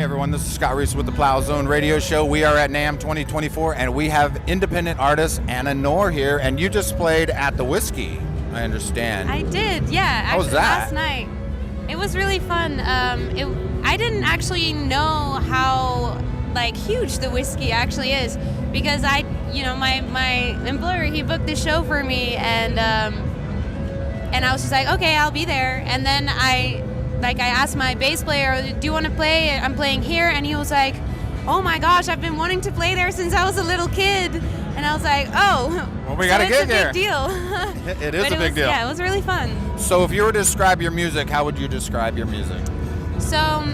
everyone, this is Scott Reece with the Plowzone Radio Show. We are at NAMM 2024, and we have independent artist Noor here, and you just played at the Whiskey, I understand. I did, yeah. How was that? Last night. It was really fun. I didn't actually know how huge the Whiskey actually is, because my employer, he booked the show for me, and I was just like, okay, I'll be there. And then I asked my bass player, do you want to play? I'm playing here. And he was like, oh my gosh, I've been wanting to play there since I was a little kid. And I was like, oh, well, we got to get there. It's a big deal. It is a big deal. Yeah, it was really fun. So if you were to describe your music, how would you describe your music? So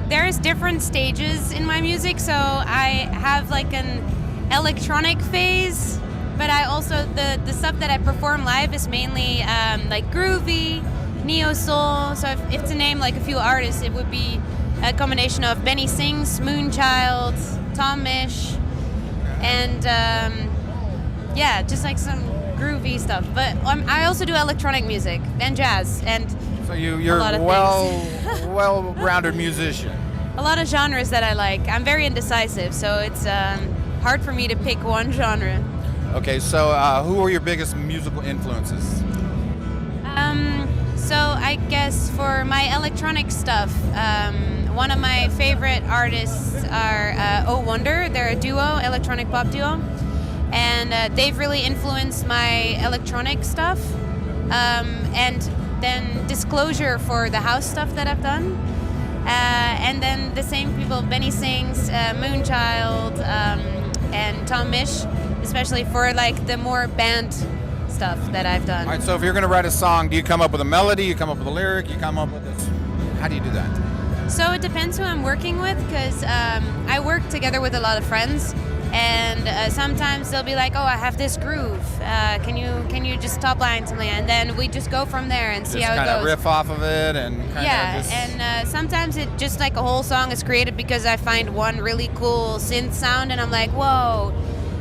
there's different stages in my music. So I have an electronic phase, but I also, the stuff that I perform live is mainly groovy, neo-soul. So if to name a few artists, it would be a combination of Benny Sings, Moonchild, Tom Misch, and just some groovy stuff. But I also do electronic music and jazz, and so you're a well-rounded musician. A lot of genres that I like. I'm very indecisive, so it's hard for me to pick one genre. Okay, so who are your biggest musical influences? So I guess for my electronic stuff, one of my favorite artists are Oh Wonder. They're a duo, electronic pop duo, and they've really influenced my electronic stuff. And then Disclosure for the house stuff that I've done. And then the same people, Benny Sings, Moonchild, and Tom Misch, especially for the more band stuff that I've done. All right, so if you're going to write a song, do you come up with a melody, you come up with a lyric, you come up with this? How do you do that? So it depends who I'm working with, because I work together with a lot of friends, and sometimes they'll be like, oh, I have this groove. Can you just top line something? And then we just go from there and see how it goes. Just kind of riff off of it and and sometimes it just a whole song is created because I find one really cool synth sound and I'm like, whoa.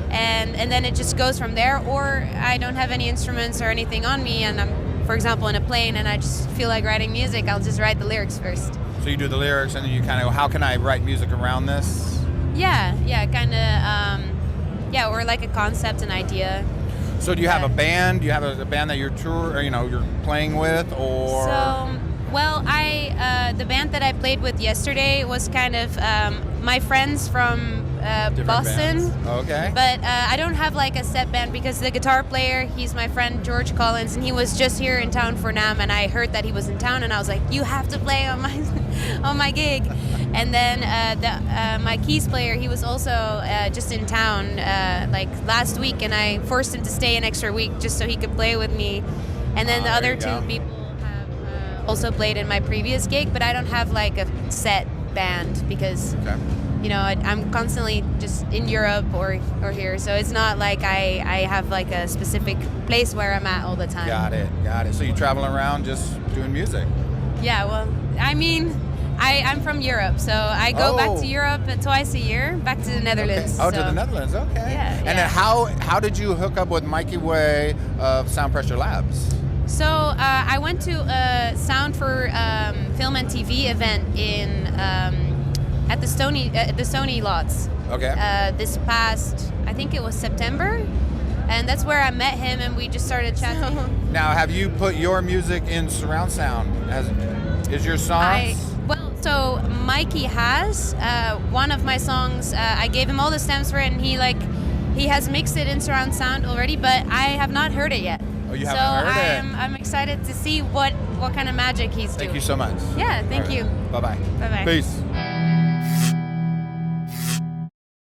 And then it just goes from there, or I don't have any instruments or anything on me, and I'm, for example, in a plane and I just feel like writing music, I'll just write the lyrics first. So you do the lyrics and then you kind of, how can I write music around this? Yeah, kind of, or a concept, an idea. So do you have a band? Do you have a band that you're you're playing with, or? So, well, the band that I played with yesterday was kind of my friends from Boston. Bands. Okay. But I don't have a set band, because the guitar player, he's my friend George Collins, and he was just here in town for NAMM, and I heard that he was in town, and I was like, you have to play on my gig. And then my keys player, he was also just in town last week, and I forced him to stay an extra week just so he could play with me. And then the other two people have also played in my previous gig, but I don't have a set band because I'm constantly just in Europe or here, so it's not I have a specific place where I'm at all the time. Got it. So you travel around just doing music? Yeah, well, I mean, I'm from Europe, so I go back to Europe twice a year, back to the Netherlands. Okay. To the Netherlands, okay. Yeah. And then how did you hook up with Mikey Way of Sound Pressure Labs? So I went to a Sound for Film and TV event in at the Sony lots. Okay. This past, I think it was September, and that's where I met him, and we just started chatting. Now, have you put your music in surround sound? Is your songs? So Mikey has one of my songs. I gave him all the stems for it, and he has mixed it in surround sound already, but I have not heard it yet. Oh, you haven't heard it? So I'm excited to see what kind of magic he's doing. Thank you so much. Yeah, thank you. Bye-bye. Bye-bye. Peace.